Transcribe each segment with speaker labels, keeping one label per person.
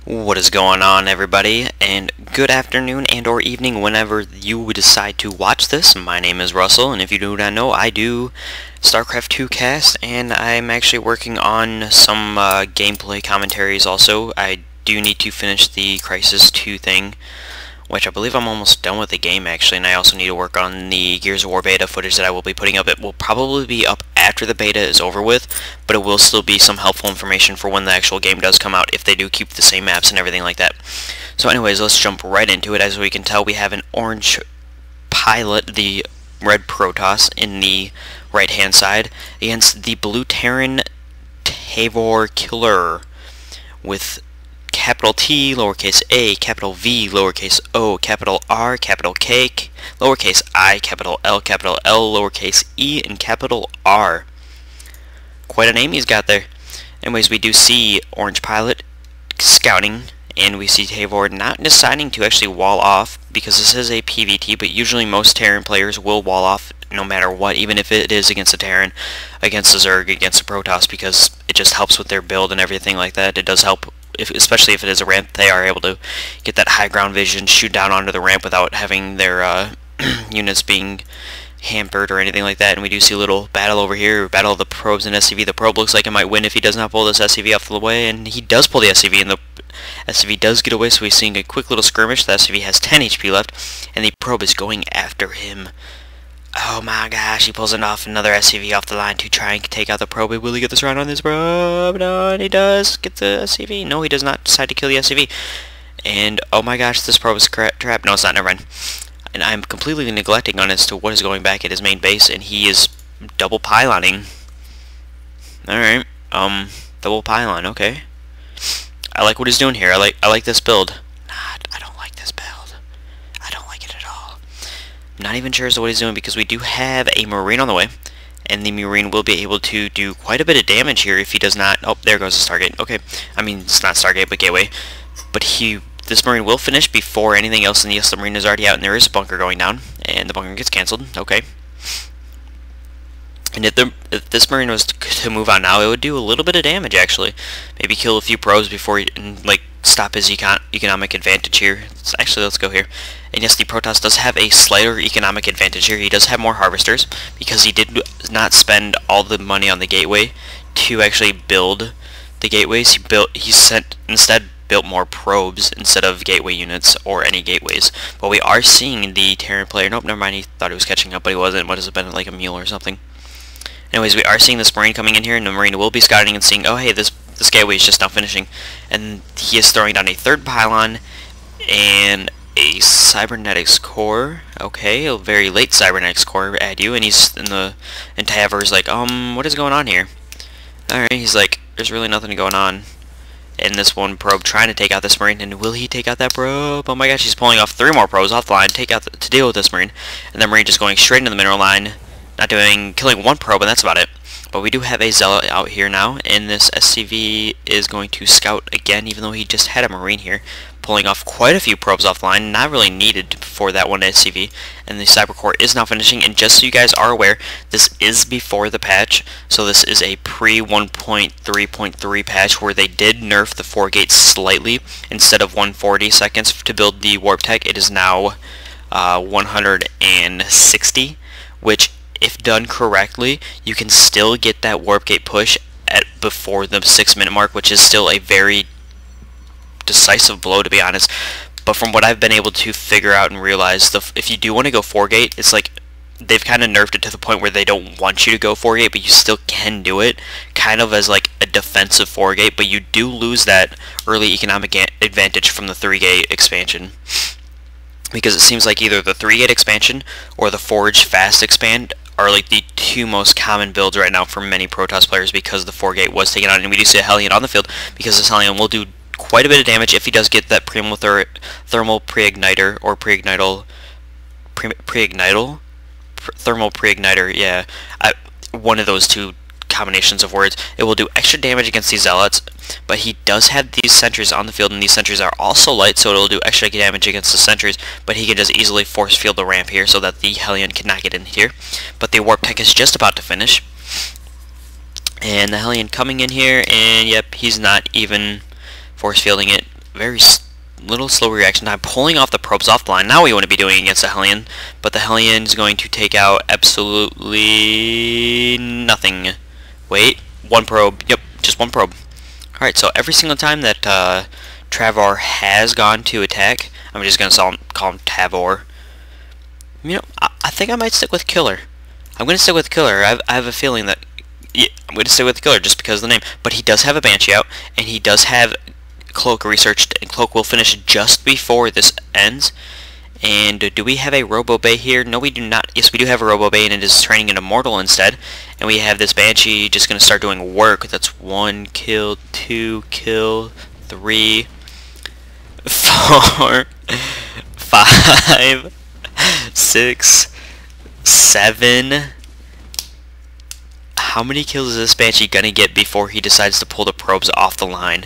Speaker 1: What is going on, everybody, and good afternoon and or evening whenever you decide to watch this. My name is Russell, and if you do not know, I do Starcraft 2 cast, and I'm actually working on some gameplay commentaries also. I do need to finish the Crisis 2 thing, which I believe I'm almost done with the game actually, and I also need to work on the Gears of War beta footage that I will be putting up. It will probably be up after the beta is over with, but it will still be some helpful information for when the actual game does come out, if they do keep the same maps and everything like that. So anyways, let's jump right into it. As we can tell, we have an OrangePiolt, the red Protoss, in the right hand side, against the blue Terran TavorKiller, with capital T, lowercase a, capital V, lowercase o, capital R, capital K, lowercase I, capital L, lowercase e, and capital R. Quite a name he's got there. Anyways, we do see OrangePiolt scouting, and we see Tavor not deciding to actually wall off, because this is a PvT, but usually most Terran players will wall off no matter what, even if it is against a Terran, against a Zerg, against a Protoss, because it just helps with their build and everything like that. It does help, especially if it is a ramp. They are able to get that high ground vision, shoot down onto the ramp without having their units being hampered or anything like that. And we do see a little battle over here, battle of the probes and SCV. The probe looks like it might win if he does not pull this SCV off the way, and he does pull the SCV, and the SCV does get away, so we're seeing a quick little skirmish. The SCV has 10 HP left, and the probe is going after him. Oh my gosh, he pulls another SCV off the line to try and take out the probe. Will he get this round on this probe? No, and he does get the SCV. No, he does not decide to kill the SCV. And oh my gosh, this probe is trapped. No, it's not, never mind. And I'm completely neglecting on as to what is going back at his main base, and he is double pyloning. Alright, double pylon, okay. I like what he's doing here. I like this build. I don't like this build. I don't like it at all. I'm not even sure as to what he's doing, because we do have a Marine on the way, and the Marine will be able to do quite a bit of damage here if he does not... Oh, there goes the Stargate. Okay, I mean, it's not Stargate, but Gateway. But this Marine will finish before anything else, and yes, the Marine is already out, and there is a bunker going down, and the bunker gets cancelled. Okay. And if this Marine was to move on now, it would do a little bit of damage, actually. Maybe kill a few probes before he, and, like, stop his economic advantage here. Actually, let's go here. And yes, the Protoss does have a slighter economic advantage here. He does have more harvesters, because he did not spend all the money on the gateway to actually build the gateways. He instead built more probes instead of gateway units or any gateways. But we are seeing the Terran player... Nope, never mind, he thought he was catching up, but he wasn't. What has it been, like a mule or something? Anyways, we are seeing this Marine coming in here, and the Marine will be scouting and seeing, oh hey, this gateway is just now finishing. And he is throwing down a third pylon and a cybernetics core. Okay, a very late cybernetics core at you, and and Tavor's like, what is going on here? Alright, he's like, there's really nothing going on. And this one probe trying to take out this Marine, and will he take out that probe? Oh my gosh, he's pulling off 3 more probes off the line to deal with this Marine. And the Marine just going straight into the mineral line, killing 1 probe, and that's about it. But we do have a Zealot out here now, and this SCV is going to scout again, even though he just had a Marine here, pulling off quite a few probes off the line, not really needed for that one SCV. And the Cybercore is now finishing, and just so you guys are aware, this is before the patch, so this is a pre-1.3.3 patch where they did nerf the 4 gates slightly. Instead of 140 seconds to build the warp tech, it is now 160, which, if done correctly, you can still get that warp gate push before the 6-minute mark, which is still a very decisive blow, to be honest. But from what I've been able to figure out and realize, if you do want to go 4 gate, it's like they've kind of nerfed it to the point where they don't want you to go 4 gate, but you still can do it, kind of as like a defensive 4 gate, but you do lose that early economic advantage from the 3 gate expansion. Because it seems like either the 3 gate expansion or the Forge fast expand are like the 2 most common builds right now for many Protoss players, because the 4 gate was taken out, and we do see a Hellion on the field, because this Hellion will do quite a bit of damage if he does get that thermal pre-igniter, or thermal pre-igniter, yeah, one of those 2 combinations of words. It will do extra damage against these Zealots, but he does have these sentries on the field, and these sentries are also light, so it'll do extra damage against the sentries, but he can just easily force field the ramp here so that the Hellion cannot get in here. But the warp tech is just about to finish, and the Hellion coming in here, and yep, he's not even force fielding it. little slow reaction time, pulling off the probes off the line. Now we want to be doing against the Hellion, but the Hellion is going to take out absolutely nothing. Wait, one probe. Yep, just one probe. Alright, so every single time that Travor has gone to attack, I'm just going to call him Tavor. You know, I think I might stick with Killer. I'm going to stick with Killer. I have a feeling that, yeah, I'm going to stick with Killer just because of the name. But he does have a Banshee out, and he does have Cloak researched, and Cloak will finish just before this ends. And do we have a Robo Bay here? No, we do not. Yes, we do have a Robo Bay, and it is training an Immortal instead. And we have this Banshee just going to start doing work. That's 1 kill, 2 kill, 3, 4, 5, 6, 7. How many kills is this Banshee gonna get before he decides to pull the probes off the line?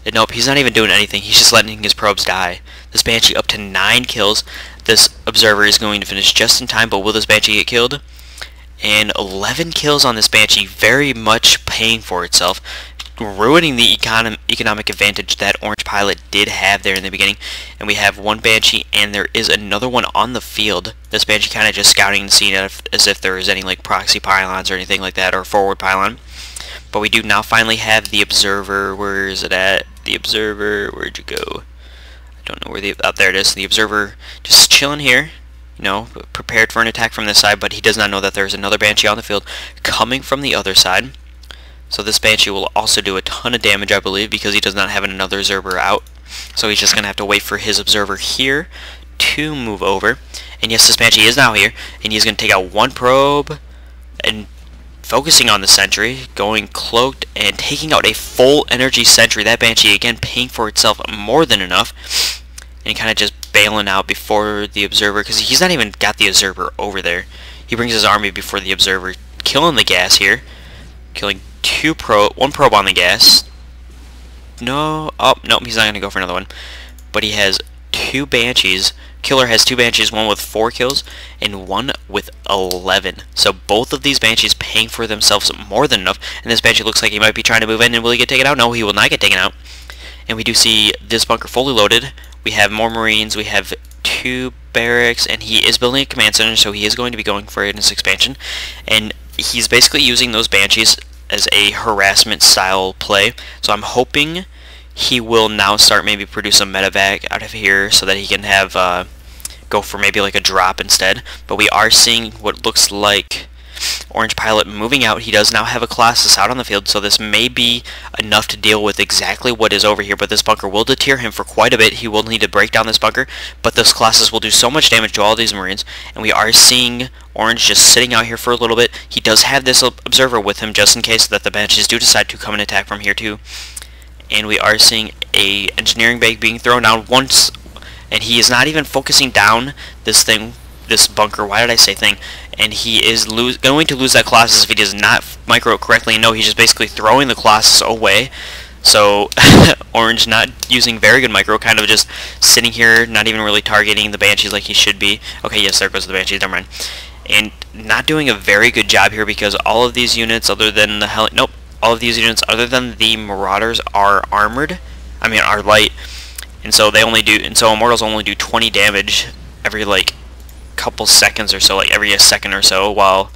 Speaker 1: And nope, he's not even doing anything. He's just letting his probes die. This Banshee up to 9 kills. This Observer is going to finish just in time, but will this Banshee get killed? And 11 kills on this Banshee, very much paying for itself, ruining the economic advantage that OrangePiolt did have there in the beginning. And we have one Banshee, and there is another one on the field. This Banshee kind of just scouting the scene as if there is any like proxy pylons or anything like that, or forward pylon. But we do now finally have the Observer. Where is it at? The Observer, where'd you go? I don't know where there it is. The Observer just chilling here, you know, prepared for an attack from this side, but he does not know that there's another Banshee on the field coming from the other side. So this Banshee will also do a ton of damage, I believe, because he does not have another Observer out. So he's just going to have to wait for his Observer here to move over. And yes, this Banshee is now here, and he's going to take out one probe, and focusing on the sentry, going cloaked, and taking out a full energy sentry. That Banshee, again, paying for itself more than enough. And kind of just bailing out before the Observer, because he's not even got the Observer over there. He brings his army before the Observer, killing the gas here. Killing one probe on the gas. No, oh, nope, he's not going to go for another one. But he has 2 Banshees. Killer has 2 Banshees, one with 4 kills, and one with 11. So both of these Banshees paying for themselves more than enough. And this Banshee looks like he might be trying to move in, and will he get taken out? No, he will not get taken out. And we do see this bunker fully loaded. We have more Marines, we have 2 barracks, and he is building a command center, so he is going to be going for it in this expansion. And he's basically using those Banshees as a harassment style play. So I'm hoping he will now start maybe produce some medevac out of here so that he can have go for maybe like a drop instead. But we are seeing what looks like OrangePiolt moving out. He does now have a Colossus out on the field, so this may be enough to deal with exactly what is over here. But this bunker will deter him for quite a bit. He will need to break down this bunker, but this Colossus will do so much damage to all these Marines. And we are seeing Orange just sitting out here for a little bit. He does have this Observer with him just in case that the Banshees do decide to come and attack from here too. And we are seeing a engineering bay being thrown down once, and he is not even focusing down this bunker. Why did I say thing? And he is going to lose that Colossus if he does not micro it correctly. No, he's just basically throwing the Colossus away. So Orange not using very good micro, kind of just sitting here, not even really targeting the Banshees like he should be. Okay, yes, there goes the Banshees, never mind. And not doing a very good job here, because all of these units other than the all of these units other than the Marauders are armored. I mean, are light. And so Immortals only do 20 damage every like couple seconds or so, like every second or so, while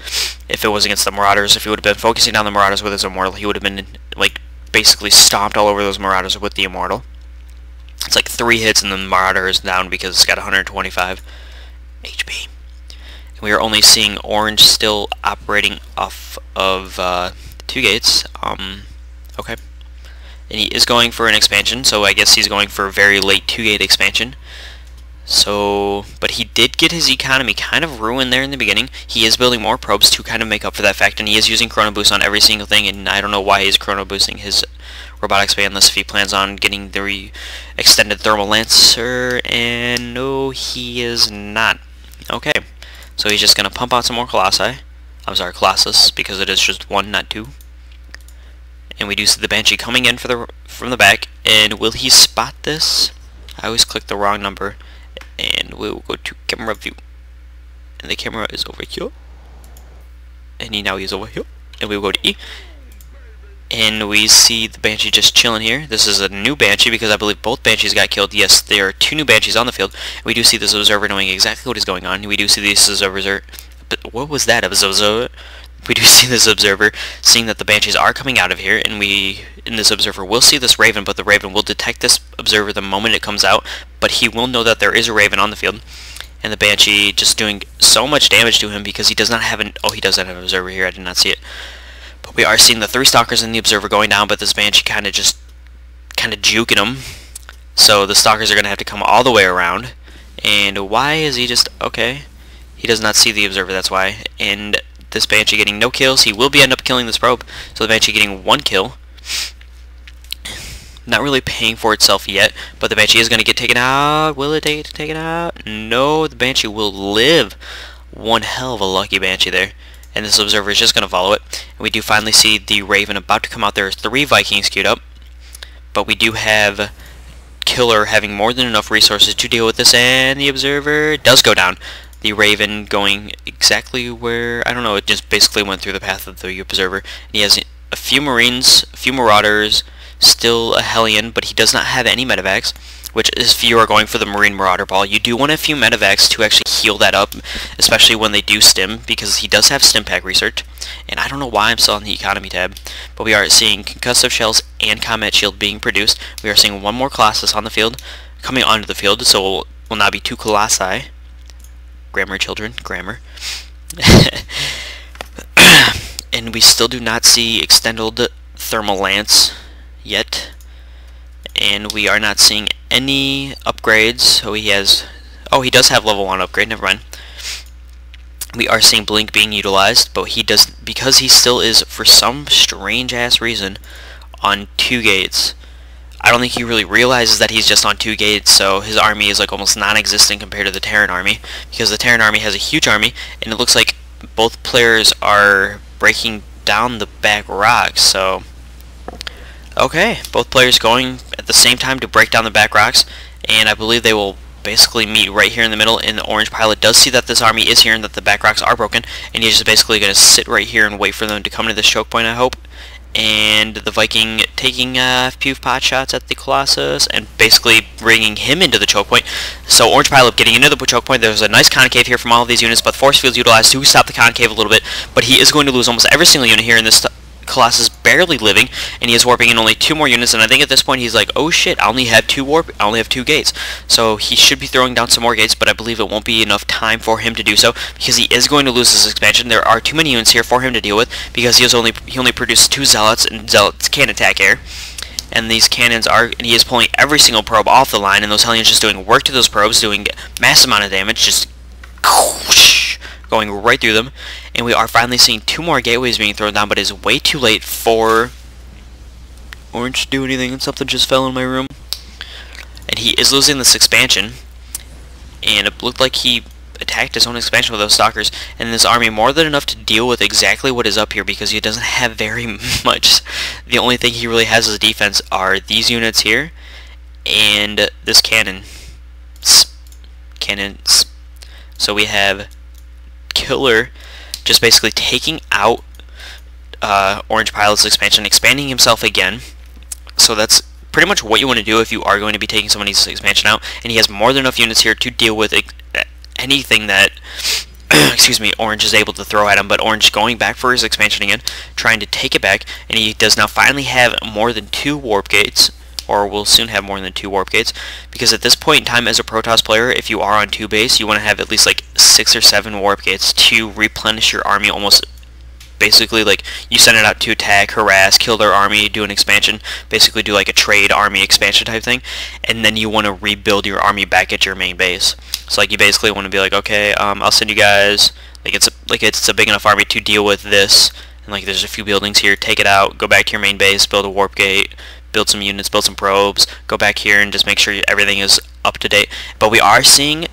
Speaker 1: if it was against the Marauders, if he would have been focusing down the Marauders with his Immortal, he would have been like basically stomped all over those Marauders with the Immortal. It's like 3 hits and the Marauder is down because it's got 125 HP. And we are only seeing Orange still operating off of 2 gates. Okay. And he is going for an expansion, so I guess he's going for a very late 2-gate expansion. So, but he did get his economy kind of ruined there in the beginning. He is building more probes to kind of make up for that fact, and he is using Chrono Boost on every single thing, and I don't know why he's Chrono Boosting his Robotics Bay unless if he plans on getting the extended Thermal Lancer, and no, he is not. Okay, so he's just going to pump out some more Colossi. I'm sorry, Colossus, because it is just 1, not 2. And we do see the Banshee coming in from the back, and will he spot this? I always click the wrong number. And we will go to camera view, and the camera is over here, and he now is over here, and we will go to E, And we see the Banshee just chilling here. This is a new Banshee because I believe both Banshees got killed. Yes, there are 2 new Banshees on the field. We do see this observer knowing exactly what is going on. We do see this observer... But what was that? We do see this observer seeing that the Banshees are coming out of here, and this observer will see this Raven, but the Raven will detect this observer the moment it comes out, but he will know that there is a Raven on the field. And the Banshee just doing so much damage to him because he does not have an... Oh, he does have an observer here. I did not see it. But we are seeing the 3 Stalkers and the observer going down, but this Banshee kind of juking him. So the Stalkers are going to have to come all the way around. And why is he just... Okay. He does not see the observer, that's why. And this Banshee getting no kills. He will end up killing this probe. So the Banshee getting 1 kill. Not really paying for itself yet, but the Banshee is going to get taken out. Will it take it out? No, the Banshee will live. One hell of a lucky Banshee there. And this observer is just going to follow it. And we do finally see the Raven about to come out. There are 3 Vikings queued up. But we do have Killer having more than enough resources to deal with this, and the observer does go down. The Raven going exactly where, I don't know, it just basically went through the path of the observer. And he has a few Marines, a few Marauders, still a Hellion, but he does not have any medevacs, which is, if you are going for the Marine Marauder ball, you do want a few medevacs to actually heal that up, especially when they do stim, because he does have stim pack research. And I don't know why I'm still on the economy tab, but we are seeing concussive shells and combat shield being produced. We are seeing 1 more Colossus on the field, coming onto the field, so will now be 2 Colossi. Grammar, children, grammar. And we still do not see extended thermal lance yet, and we are not seeing any upgrades. So he does have level 1 upgrade, never mind. We are seeing blink being utilized, but he does, because he still is for some strange ass reason on 2 gates. I don't think he really realizes that he's just on 2 gates, so his army is like almost non-existent compared to the Terran army, because the Terran army has a huge army, and it looks like both players are breaking down the back rocks. So okay, both players going at the same time to break down the back rocks, and I believe they will basically meet right here in the middle. And the OrangePiolt does see that this army is here and that the back rocks are broken, and he's just basically going to sit right here and wait for them to come to this choke point, I hope. And the Viking taking a few pot shots at the Colossus and basically bringing him into the choke point. So OrangePiolt getting into the choke point. There's a nice concave here from all of these units, but force fields utilized to stop the concave a little bit. But he is going to lose almost every single unit here in this Colossus, barely living, and he is warping in only 2 more units. And I think at this point he's like, oh shit, I only have 2 gates. So he should be throwing down some more gates, but I believe it won't be enough time for him to do so, because he is going to lose this expansion. There are too many units here for him to deal with, because he only produced 2 zealots, and zealots can attack air. And these cannons and he is pulling every single probe off the line, and those Hellions just doing work to those probes, doing massive amount of damage, just going right through them. And we are finally seeing 2 more gateways being thrown down, but it is way too late for Orange to do anything, and something just fell in my room. And he is losing this expansion, and it looked like he attacked his own expansion with those Stalkers, and this army more than enough to deal with exactly what is up here, because he doesn't have very much. The only thing he really has as defense are these units here and this cannon. So we have Killer just basically taking out OrangePiolt's expansion, expanding himself again. So that's pretty much what you want to do if you are going to be taking somebody's expansion out, and he has more than enough units here to deal with anything that excuse me, Orange is able to throw at him. But Orange going back for his expansion again, trying to take it back, and he does now finally have more than 2 warp gates, or will soon have more than 2 warp gates, because at this point in time as a Protoss player, if you are on 2 base, you want to have at least like 6 or 7 warp gates to replenish your army. Almost basically like you send it out to attack, harass, kill their army, do an expansion, basically do like a trade army expansion type thing, and then you want to rebuild your army back at your main base. So like you basically want to be like, okay, I'll send you guys, it's a big enough army to deal with this, and like there's a few buildings here, take it out, go back to your main base, build a warp gate, build some units, build some probes, go back here and just make sure everything is up to date. But we are seeing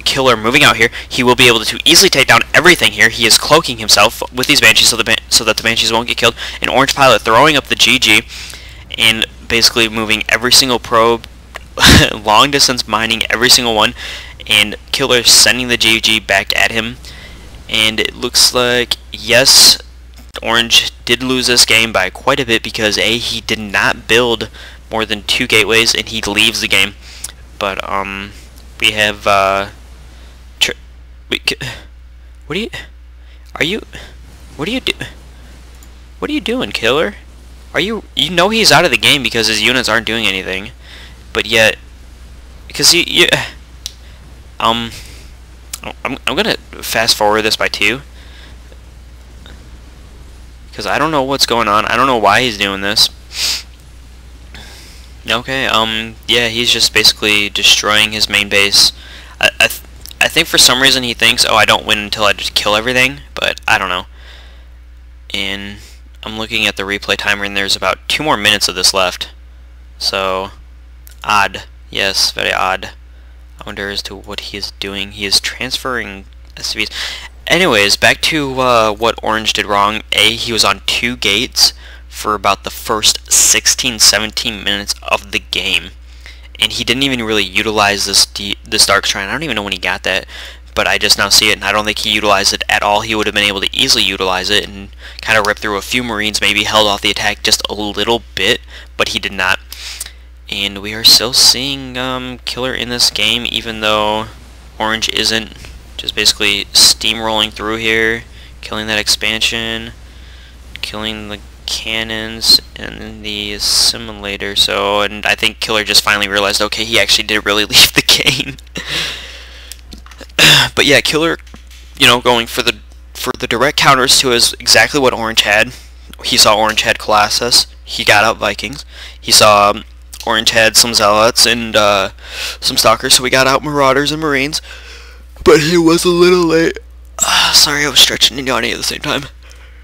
Speaker 1: Killer moving out here. He will be able to easily take down everything here. He is cloaking himself with these Banshees so that the Banshees won't get killed. And OrangePiolt throwing up the GG and basically moving every single probe, long distance mining every single one, and Killer sending the GG back at him. And it looks like, yes, Orange did lose this game by quite a bit because he did not build more than 2 gateways and he leaves the game. But we have what are you doing, Killer? You know he's out of the game because his units aren't doing anything, but yet because I'm gonna fast forward this by 2 because I don't know what's going on. I don't know why he's doing this. Okay, yeah, he's just basically destroying his main base. I think for some reason he thinks, oh, I don't win until I just kill everything, but I don't know. And I'm looking at the replay timer, and there's about 2 more minutes of this left. So, odd. Yes, very odd. I wonder as to what he is doing. He is transferring SCVs. Anyways, back to what Orange did wrong. He was on 2 gates for about the first 16-17 minutes of the game, and he didn't even really utilize this Dark Shrine. I don't even know when he got that, but I just now see it, and I don't think he utilized it at all. He would have been able to easily utilize it and kind of rip through a few Marines, maybe held off the attack just a little bit, but he did not. And we are still seeing Killer in this game, even though Orange isn't, just basically steamrolling through here, killing that expansion, killing the cannons and the assimilator. So, and I think Killer just finally realized, okay, he actually did really leave the game. But yeah, Killer, you know, going for the direct counters to is exactly what Orange had. He saw Orange had Colossus. He got out Vikings. He saw Orange had some Zealots and some Stalkers, so we got out Marauders and Marines. But he was a little late. Sorry, I was stretching and yawning at the same time.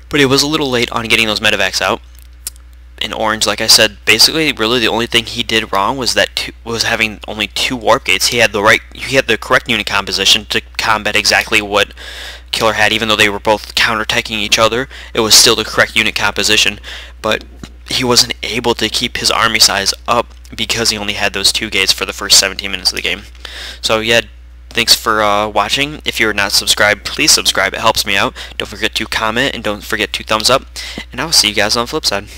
Speaker 1: But he was a little late on getting those medevacs out. And Orange, like I said, basically, really the only thing he did wrong was having only 2 warp gates. He had the correct unit composition to combat exactly what Killer had, even though they were both counterattacking each other. It was still the correct unit composition, but he wasn't able to keep his army size up because he only had those 2 gates for the first 17 minutes of the game. So yeah. Thanks for watching. If you're not subscribed, please subscribe. It helps me out. Don't forget to comment and don't forget to thumbs up. And I will see you guys on the flip side.